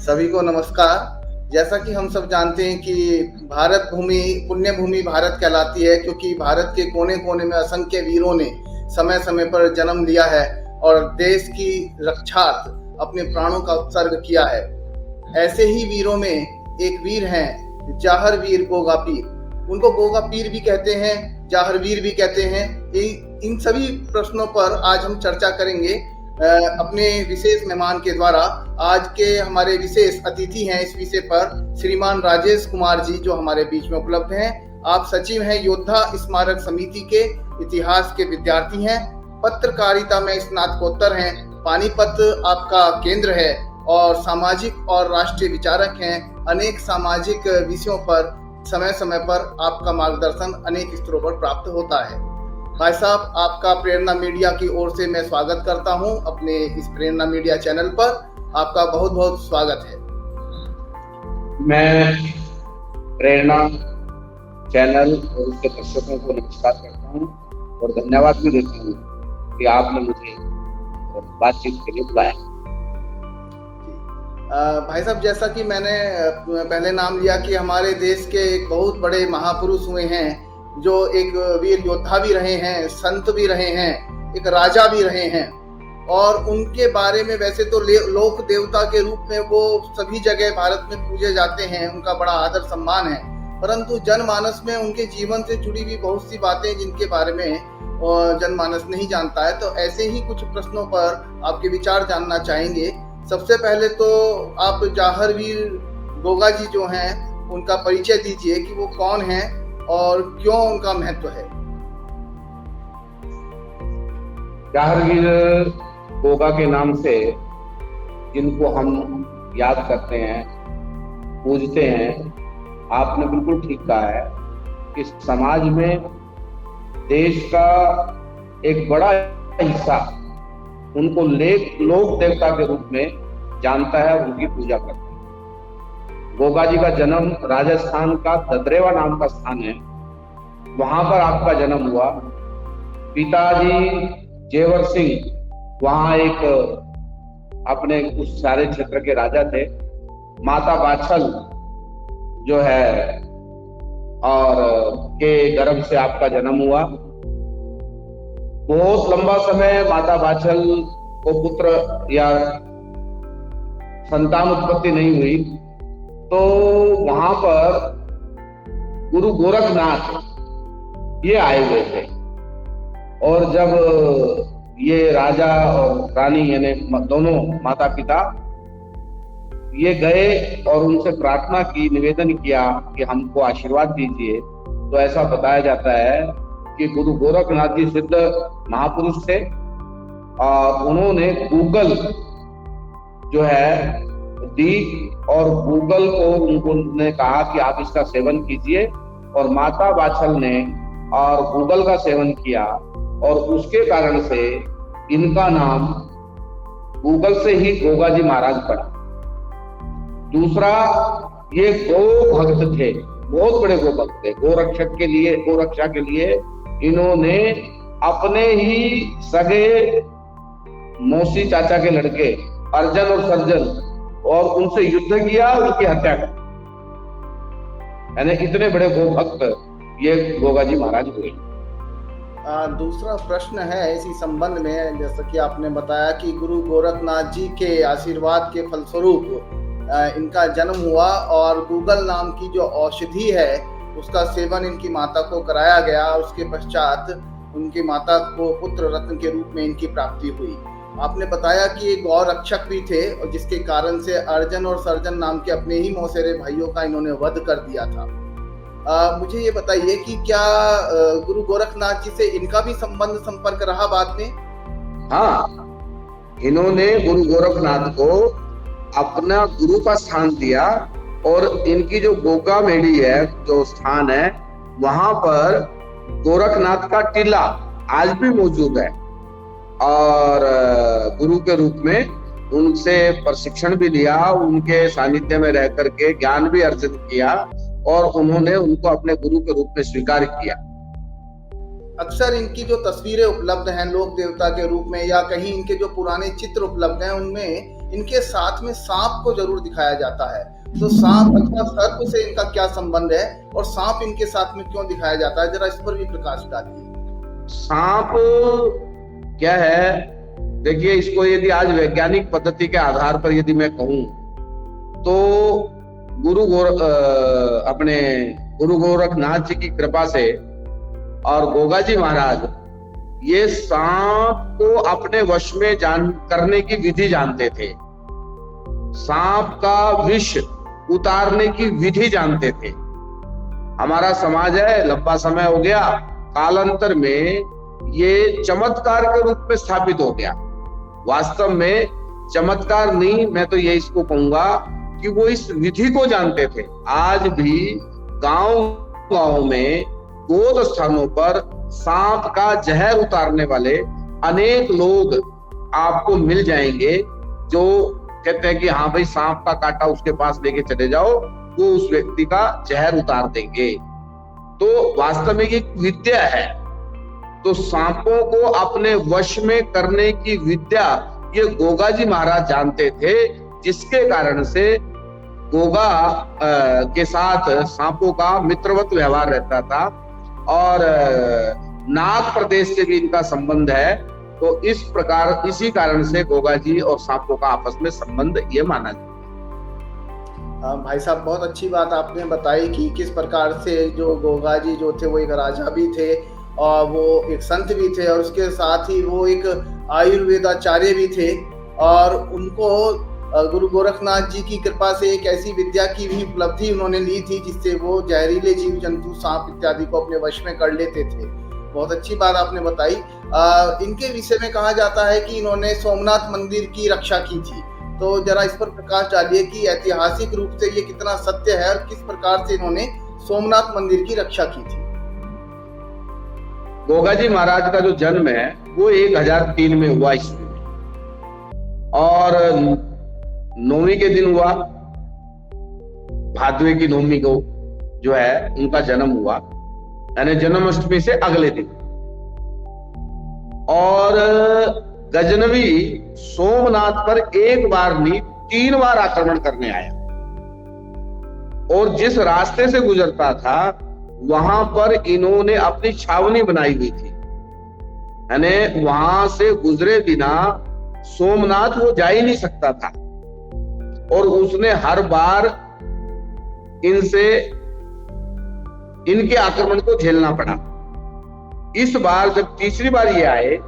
सभी को नमस्कार। जैसा कि हम सब जानते हैं कि भारत भूमि पुण्य भूमि भारत कहलाती है, क्योंकि भारत के कोने-कोने में असंख्य वीरों ने समय-समय पर जन्म लिया है और देश की रक्षार्थ अपने प्राणों का उत्सर्ग किया है। ऐसे ही वीरों में एक वीर हैं, जाहर वीर गोगा पीर। उनको गोगा पीर भी कहते हैं, जाहर वीर भी कहते हैं। इन सभी प्रश्नों पर आज हम चर्चा करेंगे अपने विशेष मेहमान के द्वारा। आज के हमारे विशेष अतिथि हैं इस विषय पर श्रीमान राजेश कुमार जी, जो हमारे बीच में उपलब्ध हैं। आप सचिव हैं, योद्धा स्मारक समिति के, इतिहास के विद्यार्थी हैं, पत्रकारिता में स्नातकोत्तर हैं, पानीपत आपका केंद्र है और सामाजिक और राष्ट्रीय विचारक हैं। अनेक सामाजिक विषयों पर समय समय पर आपका मार्गदर्शन अनेक स्तरों पर प्राप्त होता है। भाई साहब, आपका प्रेरणा मीडिया की ओर से मैं स्वागत करता हूं अपने इस प्रेरणा मीडिया चैनल पर। आपका बहुत बहुत स्वागत है। मैं प्रेरणा चैनल और उसके दर्शकों को नमस्कार करता हूं और धन्यवाद भी देता हूं कि आपने मुझे बातचीत के लिए बुलाया। भाई साहब, जैसा कि मैंने पहले नाम लिया कि हमारे देश के एक बहुत बड़े महापुरुष हुए हैं, जो एक वीर योद्धा भी रहे हैं, संत भी रहे हैं, एक राजा भी रहे हैं। और उनके बारे में वैसे तो लोक देवता के रूप में वो सभी जगह भारत में पूजे जाते हैं, उनका बड़ा आदर सम्मान है। परंतु जनमानस में उनके जीवन से जुड़ी हुई बहुत सी बातें जिनके बारे में जनमानस नहीं जानता है। तो ऐसे ही कुछ प्रश्नों पर आपके विचार जानना चाहेंगे। सबसे पहले तो आप जाहर वीर गोगा जी जो हैं, उनका परिचय दीजिए कि वो कौन हैं और क्यों उनका महत्व है। जाहर वीर गोगा के नाम से जिनको हम याद करते हैं, पूजते हैं, आपने बिल्कुल ठीक कहा है कि समाज में देश का एक बड़ा हिस्सा उनको लोक देवता के रूप में जानता है, उनकी पूजा करता है। गोगा जी का जन्म राजस्थान का ददरेवा नाम का स्थान है, वहां पर आपका जन्म हुआ। पिताजी जेवर सिंह वहां एक अपने उस सारे क्षेत्र के राजा थे। माता बाछल जो है और के गर्भ से आपका जन्म हुआ। बहुत लंबा समय माता बाछल को पुत्र या संतान उत्पत्ति नहीं हुई, तो वहां पर गुरु गोरखनाथ ये आए हुए थे। और जब ये राजा और रानी यानी दोनों माता पिता ये गए और उनसे प्रार्थना की, निवेदन किया कि हमको आशीर्वाद दीजिए, तो ऐसा बताया जाता है कि गुरु गोरखनाथ जी सिद्ध महापुरुष थे और उन्होंने गूगल जो है दी और गूगल को उन्होंने कहा कि आप इसका सेवन कीजिए। और माता बाछल ने और गूगल का सेवन किया और उसके कारण से इनका नाम गूगल से ही गोगा जी महाराज पड़ा। दूसरा, ये गो भक्त थे, बहुत बड़े गो भक्त थे। गोरक्षा के लिए इन्होंने अपने ही सगे मौसी चाचा के लड़के अर्जन और सर्जन और उनसे युद्ध किया, उनकी हत्या कर, यानी इतने बड़े गो भक्त ये गोगा जी महाराज हुए। दूसरा प्रश्न है इसी संबंध में, जैसा कि आपने बताया कि गुरु गोरखनाथ जी के आशीर्वाद के फलस्वरूप इनका जन्म हुआ और गूगल नाम की जो औषधि है उसका सेवन इनकी माता को कराया गया। उसके पश्चात उनकी माता को पुत्र रत्न के रूप में इनकी प्राप्ति हुई। आपने बताया कि ये गौ रक्षक भी थे और जिसके कारण से अर्जन और सर्जन नाम के अपने ही मौसेरे भाइयों का इन्होंने वध कर दिया था। मुझे ये बताइए कि क्या गुरु गोरखनाथ जी से इनका भी संपर्क रहा बाद में? हाँ, इन्होंने गुरु गोरखनाथ को अपना गुरु का स्थान दिया और इनकी जो गोगा मेड़ी है, जो स्थान है, वहां पर गोरखनाथ का टीला आज भी मौजूद है और गुरु के रूप में उनसे प्रशिक्षण भी लिया, उनके सानिध्य में रह करके ज्ञान भी अर्जित किया और उन्होंने उनको अपने गुरु के रूप में स्वीकार किया। अक्सर इनकी जो तस्वीरें उपलब्ध हैं लोक देवता के रूप में, या कहीं इनके जो पुराने चित्र उपलब्ध हैं, उनमें इनके साथ में सांप को जरूर दिखाया जाता है। तो सांप अथवा सर्प से इनका क्या संबंध है और सांप इनके साथ में क्यों दिखाया जाता है, जरा इस पर भी प्रकाश डालिए। सांप क्या है, देखिए इसको यदि आज वैज्ञानिक पद्धति के आधार पर यदि मैं कहूं तो अपने गुरु गोरखनाथ जी की कृपा से और गोगा जी महाराज ये सांप को अपने वश में करने की विधि जानते थे, सांप का विष उतारने की विधि जानते थे। हमारा समाज है, लंबा समय हो गया, कालांतर में ये चमत्कार के रूप में स्थापित हो गया। वास्तव में चमत्कार नहीं, मैं तो ये इसको कहूंगा कि वो इस विधि को जानते थे। आज भी गांव में गोद स्थानों पर सांप का जहर उतारने वाले अनेक लोग आपको मिल जाएंगे जो कहते हैं कि हाँ भाई सांप का कांटा उसके पास लेके चले जाओ, वो उस व्यक्ति का जहर उतार देंगे। तो वास्तव में ये विद्या है। तो सांपों को अपने वश में करने की विद्या ये गोगा जी महाराज जानते थे, जिसके कारण से गोगा के साथ सांपों का मित्रवत व्यवहार रहता था और नाग प्रदेश से भी इनका संबंध है। तो इस प्रकार इसी कारण से गोगा जी और सांपों का आपस में संबंध ये माना जाता है। भाई साहब बहुत अच्छी बात आपने बताई कि किस प्रकार से जो गोगा जी जो थे वो एक राजा भी थे और वो एक संत भी थे और उसके साथ ही वो एक आयुर्वेदाचार्य भी थे और उनको गुरु गोरखनाथ जी की कृपा से एक ऐसी विद्या की भी उपलब्धि उन्होंने ली थी जिससे वो जहरीले जीव जंतु सांप इत्यादि को अपने वश में कर लेते थे। बहुत अच्छी बात आपने बताई। इनके विषय में कहा जाता है कि इन्होंने सोमनाथ मंदिर की रक्षा की थी, तो जरा इस पर प्रकाश डालिए कि ऐतिहासिक रूप से ये कितना सत्य है और किस प्रकार से इन्होंने सोमनाथ मंदिर की रक्षा की थी। गोगा जी महाराज का जो जन्म है वो 1003 में हुआ ईस्वी में और 9वीं के दिन हुआ, भादवे की 9वीं को जो है उनका जन्म हुआ, यानी जन्माष्टमी से अगले दिन। और गजनवी सोमनाथ पर एक बार नहीं 3 बार आक्रमण करने आया और जिस रास्ते से गुजरता था वहां पर इन्होंने अपनी छावनी बनाई हुई थी, यानी वहां से गुजरे बिना सोमनाथ वो जा ही नहीं सकता था और उसने हर बार इनके आक्रमण को झेलना पड़ा। इस बार जब तीसरी बार ये आए,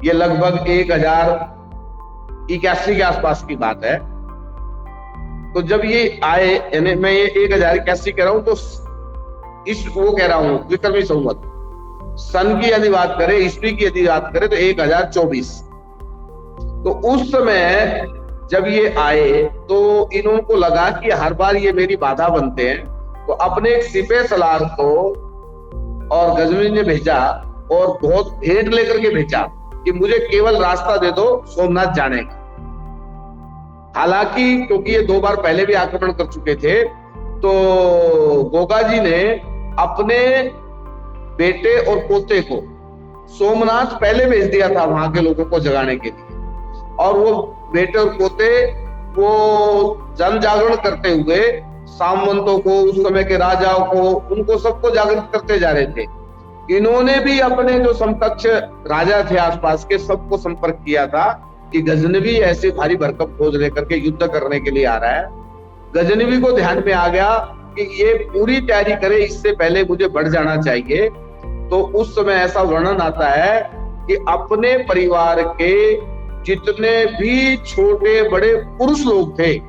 ये लगभग 1081 के आसपास की बात है, तो जब ये आए, यानी मैं ये 1081 कह रहा हूं तो वो कह रहा हूं विक्रमी संवत सन की यदि बात करें, ईस्वी की यदि बात करें तो 1024। तो उस समय जब ये आए तो इनको लगा कि हर बार ये मेरी बाधा बनते हैं, तो अपने एक सिपह सलार को और गजनवी ने भेजा और बहुत भेंट लेकर के भेजा कि मुझे केवल रास्ता दे दो सोमनाथ जाने का। हालांकि क्योंकि ये 2 बार पहले भी आक्रमण कर चुके थे, तो गोगा जी ने अपने बेटे और पोते को सोमनाथ पहले भेज दिया था वहां के लोगों को जगाने के लिए, और वो बेटे और पोते वो जन जागरण करते हुए सामंतों को, उस समय के राजाओं को, उनको सबको जागृत करते जा रहे थे। इन्होंने भी अपने जो समकक्ष राजा थे आसपास के सबको संपर्क किया था कि गजनवी ऐसे भारी भरकम फौज लेकर के युद्ध करने के लिए आ रहा है। गजनवी को ध्यान में आ गया कि ये पूरी तैयारी करे, इससे पहले मुझे बढ़ जाना चाहिए। तो उस समय ऐसा वर्णन आता है कि अपने परिवार के जितने भी छोटे बड़े पुरुष लोग थे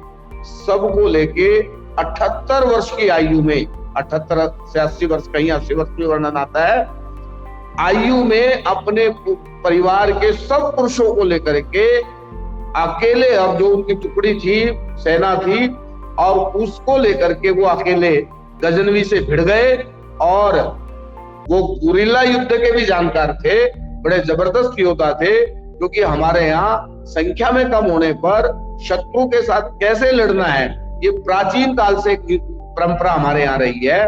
सबको लेके 78 वर्ष की आयु में, 78 से 80 वर्ष, कहीं 80 वर्ष में वर्णन आता है, आयु में अपने परिवार के सब पुरुषों को लेकर के अकेले, अब जो उनकी टुकड़ी थी, सेना थी, और उसको लेकर के वो अकेले गजनवी से भिड़ गए। और वो गुरिल्ला युद्ध के भी जानकार थे, बड़े जबरदस्त योद्धा थे, क्योंकि हमारे यहाँ संख्या में कम होने पर शत्रु के साथ कैसे लड़ना है ये प्राचीन काल से परंपरा हमारे यहाँ रही है।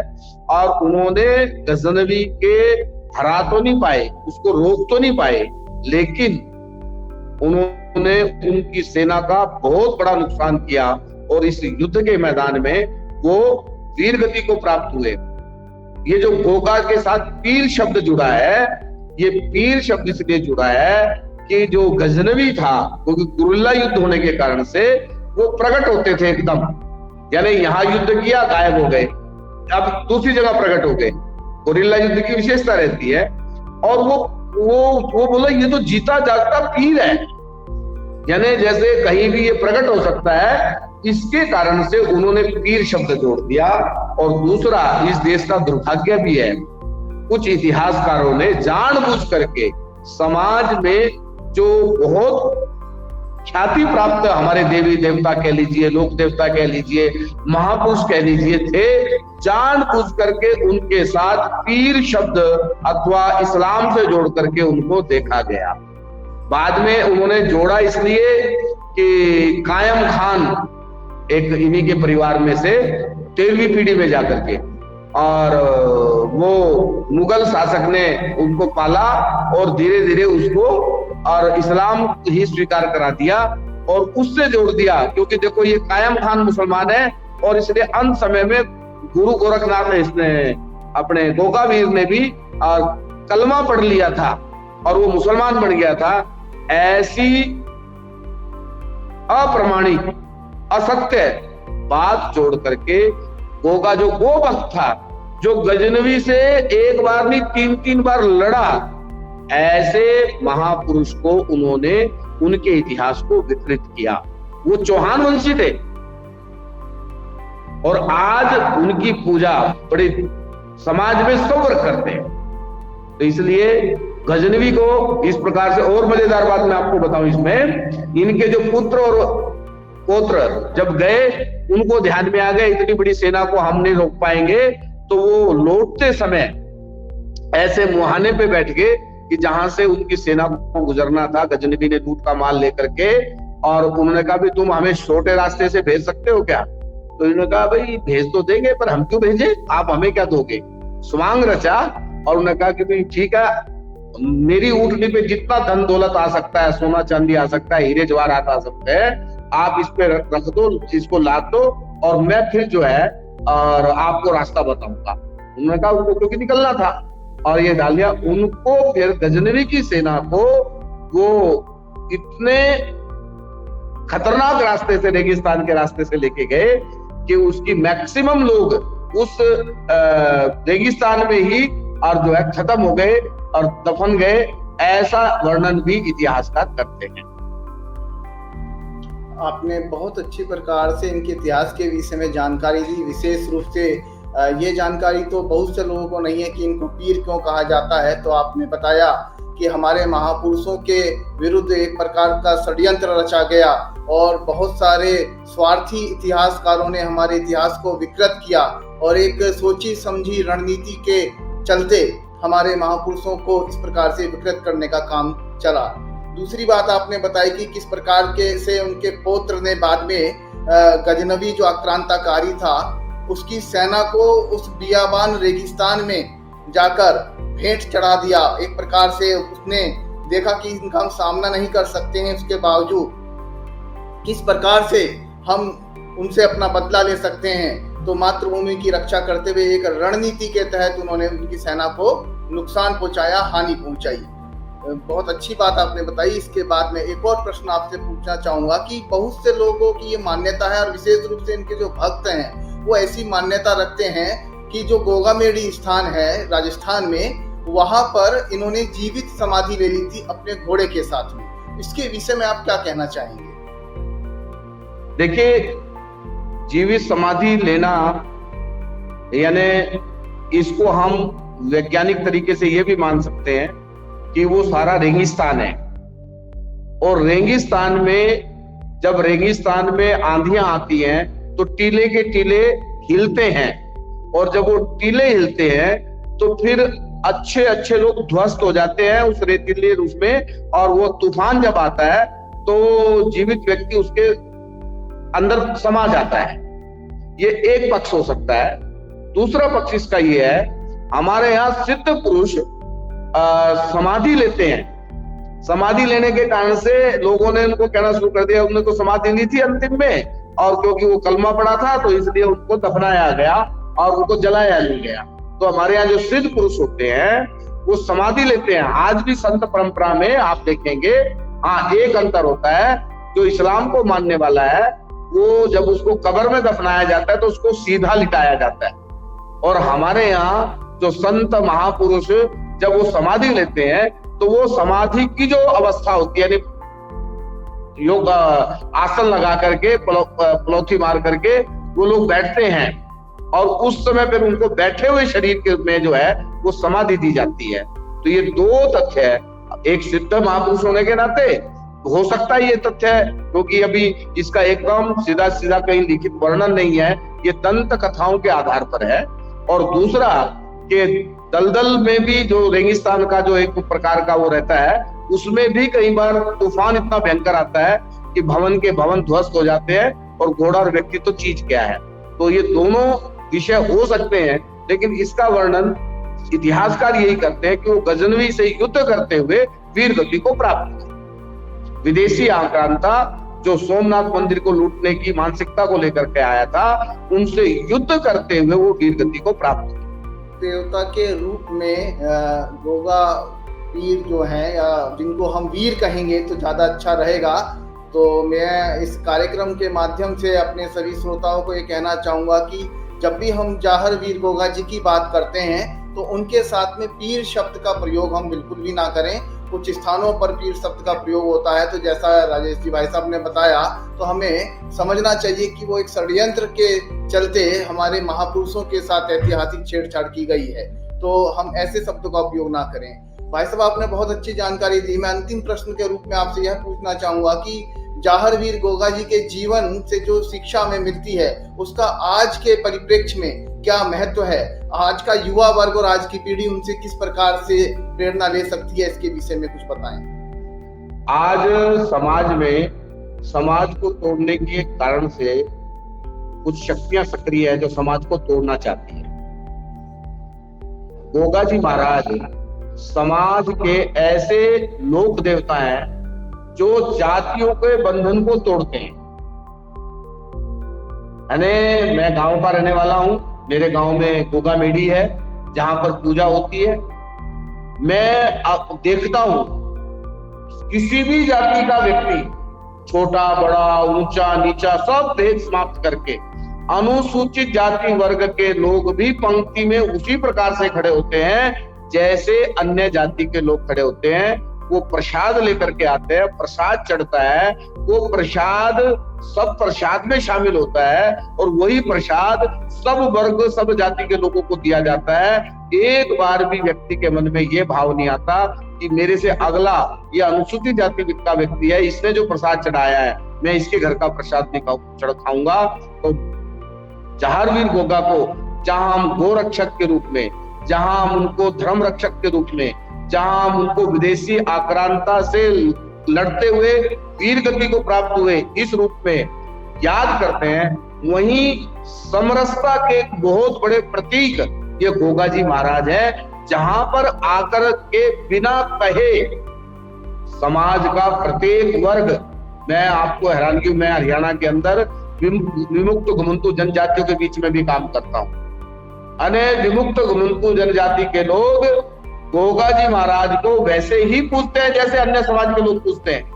और उन्होंने गजनवी के हरा तो नहीं पाए, उसको रोक तो नहीं पाए, लेकिन उन्होंने उन्होंने उनकी सेना का बहुत बड़ा नुकसान किया और इस युद्ध के मैदान में वो वीर गति को प्राप्त हुए। ये जो गोगा के साथ पीर शब्द जुड़ा है, ये पीर शब्द इसलिए जुड़ा है कि जो गजनवी था, क्योंकि गुरिल्ला युद्ध होने के कारण से वो प्रकट होते थे एकदम, यानी यहाँ युद्ध किया गायब हो गए, अब दूसरी जगह प्रकट हो गए। गुरिल्ला युद्ध की विशेषता रहती है। और वो बोला ये तो जीता जागता पीर है, यानी जैसे कहीं भी ये प्रकट हो सकता है, इसके कारण से उन्होंने पीर शब्द जोड़ दिया। और दूसरा, इस देश का दुर्भाग्य भी है, कुछ इतिहासकारों ने जानबूझ करके समाज में जो बहुत ख्याति प्राप्त हमारे देवी देवता कह लीजिए, लोक देवता कह लीजिए, महापुरुष कह लीजिए थे, जानबूझ करके उनके साथ पीर शब्द अथवा इस्लाम से जोड़ करके उनको देखा गया। बाद में उन्होंने जोड़ा इसलिए कि कायम खान एक इन्हीं के परिवार में से 13वीं पीढ़ी में जाकर के, और वो मुगल शासक ने उनको पाला और धीरे धीरे उसको और इस्लाम ही स्वीकार करा दिया और उससे जोड़ दिया। क्योंकि देखो ये कायम खान मुसलमान है और इसलिए अंत समय में गुरु गोरखनाथ ने, इसने अपने गोगावीर ने भी कलमा पढ़ लिया था और वो मुसलमान बन गया था। ऐसी अप्रमाणिक असत्य बात जोड़ करके गोगा जो गोभक्त था, जो गजनवी से एक बार नहीं 3-3 बार लड़ा, ऐसे महापुरुष को उन्होंने उनके इतिहास को विकृत किया। वो चौहान वंशी थे और आज उनकी पूजा बड़े समाज में सब वर्ग करते हैं। तो इसलिए गजनवी को इस प्रकार से, और मजेदार बात मैं आपको बताऊं इसमें, इनके जो पुत्र और पौत्र जब गए, उनको ध्यान में आ गया इतनी बड़ी सेना को हम नहीं रोक पाएंगे, तो वो लौटते समय ऐसे मुहाने पे बैठ गए कि जहां से उनकी सेना को गुजरना था। गजनवी ने लूट का माल लेकर के, और उन्होंने कहा भी तुम हमें छोटे रास्ते से भेज सकते हो क्या? तो इन्होंने कहा भाई भेज तो देंगे, पर हम क्यों भेजे, आप हमें क्या दोगे? स्वांग रचा और उन्होंने कहा कि भाई ठीक है, मेरी ऊंटनी पे जितना धन दौलत आ सकता है, सोना चांदी आ सकता है, हीरे जवाहरात आ सकते हैं, आप इस पे रख दो, इसको लाद दो और मैं फिर जो है और आपको रास्ता बताऊंगा। उन्होंने कहा उनको क्योंकि निकलना था और ये डाल दिया उनको। फिर गजनवी की सेना को वो इतने खतरनाक रास्ते से, रेगिस्तान के रास्ते से लेके गए कि उसकी मैक्सिमम लोग उस रेगिस्तान में ही और जो है खत्म हो गए और दफन गए। ऐसा वर्णन भी इतिहासकार करते हैं। आपने बहुत अच्छी प्रकार से इनके इतिहास के विषय में जानकारी दी। विशेष रूप से ये जानकारी तो बहुत से लोगों को नहीं है कि इनको पीर क्यों कहा जाता है। तो आपने बताया कि हमारे महापुरुषों के विरुद्ध एक प्रकार का षड्यंत्र रचा गया और बहुत सारे स्वार्थी इतिहासकारों ने हमारे इतिहास को विकृत किया और एक सोची समझी रणनीति के चलते हमारे महापुरुषों को इस प्रकार से विकृत करने का काम चला। दूसरी बात आपने बताई कि किस प्रकार के से उनके पौत्र ने बाद में गजनवी जो आक्रांताकारी था उसकी सेना को उस बियाबान रेगिस्तान में जाकर भेंट चढ़ा दिया। एक प्रकार से उसने देखा कि इनका हम सामना नहीं कर सकते हैं, उसके बावजूद किस प्रकार से हम उनसे अपना बदला ले सकते हैं। तो मातृभूमि की रक्षा करते हुए एक रणनीति के तहत उन्होंने उनकी सेना को नुकसान पहुंचाया, हानि पहुंचाई। बहुत अच्छी बात आपने बताई। इसके बाद में एक और प्रश्न आपसे पूछना चाहूंगा कि बहुत से लोगों की ये मान्यता है और विशेष रूप से इनके जो भक्त हैं वो ऐसी मान्यता रखते हैं कि जो गोगामेड़ी स्थान है राजस्थान में, वहां पर इन्होंने जीवित समाधि ले ली थी अपने घोड़े के साथ में। इसके विषय में आप क्या कहना चाहेंगे? देखिए, जीवित समाधि लेना यानी इसको हम वैज्ञानिक तरीके से ये भी मान सकते हैं कि वो सारा रेगिस्तान है और रेगिस्तान में जब रेगिस्तान में आंधियां आती हैं तो टीले के टीले हिलते हैं और जब वो टीले हिलते हैं तो फिर अच्छे अच्छे लोग ध्वस्त हो जाते हैं उस रेतीले उसमें, और वो तूफान जब आता है तो जीवित व्यक्ति उसके अंदर समा जाता है। ये एक पक्ष हो सकता है। दूसरा पक्ष इसका ये है, हमारे यहाँ सिद्ध पुरुष समाधि लेते हैं। समाधि लेने के कारण से लोगों ने उनको कहना शुरू कर दिया, उन्होंने तो समाधि ली थी अंतिम में, और क्योंकि वो कलमा पड़ा था तो इसलिए उनको दफनाया गया और उनको जलाया नहीं गया। तो हमारे यहाँ जो सिद्ध पुरुष होते हैं वो समाधि लेते हैं। आज भी संत परंपरा में आप देखेंगे, हाँ एक अंतर होता है, जो इस्लाम को मानने वाला है वो जब उसको कब्र में दफनाया जाता है तो उसको सीधा लिटाया जाता है, और हमारे यहाँ जो संत महापुरुष जब वो समाधि लेते हैं तो वो समाधि की जो अवस्था होती है, यानी योग आसन लगा करके पलौथी मार करके वो लोग बैठते हैं, और उस समय पर उनको बैठे हुए शरीर के में जो है वो समाधि दी जाती है। तो ये दो तथ्य है, एक सिद्ध महापुरुष होने के नाते हो सकता है ये तथ्य है, क्योंकि अभी इसका एकदम सीधा सीधा कहीं लिखित वर्णन नहीं है, ये दंत कथाओं के आधार पर है। और दूसरा कि दलदल में भी जो रेगिस्तान का जो एक प्रकार का वो रहता है, उसमें भी कई बार तूफान इतना भयंकर आता है कि भवन के भवन ध्वस्त हो जाते हैं और घोड़ा और व्यक्ति तो चीज क्या है। तो ये दोनों विषय हो सकते हैं, लेकिन इसका वर्णन इतिहासकार यही करते हैं कि वो गजनवी से युद्ध करते हुए वीर गति को प्राप्त हुए। विदेशी आक्रांता जो सोमनाथ मंदिर को लूटने की मानसिकता को लेकर के आया था, उनसे युद्ध करते हुए वो वीर गति को प्राप्त हुए। देवता के रूप में गोगा वीर जो है, या जिनको हम वीर कहेंगे तो ज्यादा अच्छा रहेगा, तो मैं इस कार्यक्रम के माध्यम से अपने सभी श्रोताओं को ये कहना चाहूंगा कि जब भी हम जाहर वीर गोगा जी की बात करते हैं तो उनके साथ में पीर शब्द का प्रयोग हम बिल्कुल भी ना करें। कुछ स्थानों पर पीर शब्द का प्रयोग होता है, तो जैसा राजेश जी भाई साहब ने बताया, तो हमें समझना चाहिए कि वो एक षड्यंत्र के चलते हमारे महापुरुषों के साथ ऐतिहासिक छेड़छाड़ की गई है, तो हम ऐसे शब्दों का उपयोग ना करें। भाई साहब आपने बहुत अच्छी जानकारी दी। मैं अंतिम प्रश्न के रूप में आपसे यह पूछना चाहूंगा कि जाहर वीर गोगा जी के जीवन से जो शिक्षा हमें मिलती है उसका आज के परिप्रेक्ष्य में क्या महत्व है, आज का युवा वर्ग और आज की पीढ़ी उनसे किस प्रकार से प्रेरणा ले सकती है, इसके विषय में कुछ बताएं। आज समाज में समाज को तोड़ने के कारण से कुछ शक्तियां सक्रिय है जो समाज को तोड़ना चाहती है। गोगा जी महाराज समाज के ऐसे लोक देवता हैं जो जातियों के बंधन को तोड़ते हैं। यानी मैं गांव का रहने वाला हूं, मेरे गांव में गोगा मेढ़ी है जहां पर पूजा होती है। मैं देखता हूं किसी भी जाति का व्यक्ति, छोटा बड़ा ऊंचा नीचा सब भेद समाप्त करके अनुसूचित जाति वर्ग के लोग भी पंक्ति में उसी प्रकार से खड़े होते हैं जैसे अन्य जाति के लोग खड़े होते हैं। वो प्रसाद लेकर के आते हैं, प्रसाद चढ़ता है, वो प्रसाद सब प्रसाद में शामिल होता है और वही प्रसाद सब वर्ग सब जाति के लोगों को दिया जाता है। एक बार भी व्यक्ति के मन में ये भाव नहीं आता कि मेरे से अगला ये अनुसूचित जाति का व्यक्ति है, इसने जो प्रसाद चढ़ाया है मैं इसके घर का प्रसाद नहीं खाऊंगा। तो जाहर वीर गोगा को जहां हम गोरक्षक के रूप में, जहां हम उनको धर्म रक्षक के रूप में, जहां हम उनको विदेशी आक्रांता से लड़ते हुए वीर गति को प्राप्त हुए इस रूप में याद करते हैं, वहीं समरसता के बहुत बड़े प्रतीक ये गोगा जी महाराज है, जहां पर आकर के बिना कहे समाज का प्रत्येक वर्ग, मैं आपको हैरानगी, मैं हरियाणा के अंदर विमुक्त घुमंतु जनजातियों के बीच में भी काम करता हूं। अनेक विमुक्त घुमंतु जनजाति के लोग गोगा जी महाराज को वैसे ही पूजते हैं जैसे अन्य समाज के लोग पूजते हैं।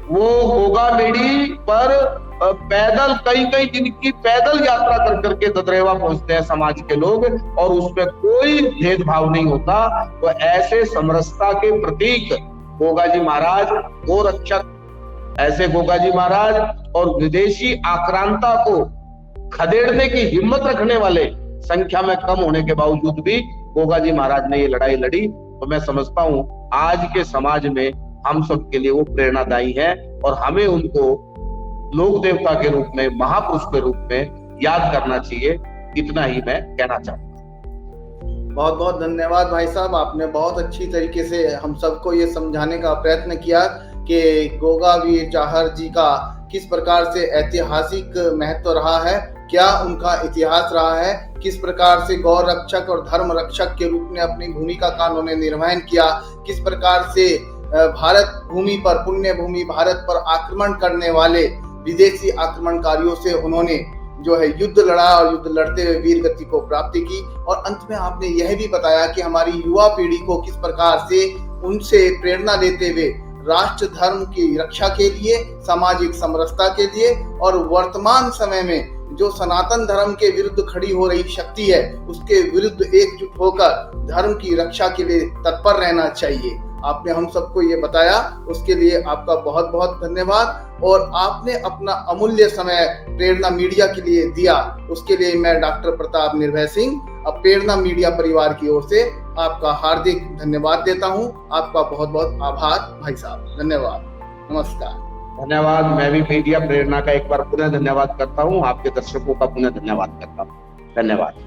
वो गोगा मेढ़ी पर पैदल कई दिन की पैदल यात्रा कर करके ददरेवा पहुंचते हैं समाज के लोग, और उसमें कोई भेदभाव नहीं होता। तो ऐसे समरसता के प्रतीक गोगा जी महाराज, गोरक्षक ऐसे गोगा जी महाराज और विदेशी आक्रांता को खदेड़ने की हिम्मत रखने वाले संख्या में कम होने के बावजूद भी गोगा जी महाराज ने ये लड़ाई लड़ी। तो मैं समझता हूं आज के समाज में हम सब के लिए वो प्रेरणादायी है और हमें उनको लोक देवता के रूप में, महापुरुष के रूप में याद करना चाहिए। इतना ही मैं कहना चाहता हूँ। बहुत बहुत धन्यवाद भाई साहब, आपने बहुत अच्छी तरीके से हम सबको ये समझाने का प्रयत्न किया कि गोगा वीर जाहर जी का किस प्रकार से ऐतिहासिक महत्व रहा है, क्या उनका इतिहास रहा है, किस प्रकार से गौ रक्षक और धर्म रक्षक के रूप में अपनी भूमिका का उन्होंने निर्वहन किया, किस प्रकार से भारत भूमि पर, पुण्य भूमि भारत पर आक्रमण करने वाले विदेशी आक्रमणकारियों से उन्होंने जो है युद्ध लड़ा और युद्ध लड़ते हुए वीर गति को प्राप्ति की। और अंत में आपने यह भी बताया कि हमारी युवा पीढ़ी को किस प्रकार से उनसे प्रेरणा लेते हुए राष्ट्र धर्म की रक्षा के लिए, सामाजिक समरसता के लिए और वर्तमान समय में जो सनातन धर्म के विरुद्ध खड़ी हो रही शक्ति है उसके विरुद्ध एकजुट होकर धर्म की रक्षा के लिए तत्पर रहना चाहिए। आपने हम सबको ये बताया, उसके लिए आपका बहुत बहुत धन्यवाद। और आपने अपना अमूल्य समय प्रेरणा मीडिया के लिए दिया, उसके लिए मैं डॉक्टर प्रताप निर्भय सिंह अब प्रेरणा मीडिया परिवार की ओर से आपका हार्दिक धन्यवाद देता हूं। आपका बहुत बहुत आभार भाई साहब, धन्यवाद, नमस्कार। धन्यवाद। मैं भी मीडिया प्रेरणा का एक बार पुनः धन्यवाद करता हूँ, आपके दर्शकों का पुनः धन्यवाद करता हूँ। धन्यवाद।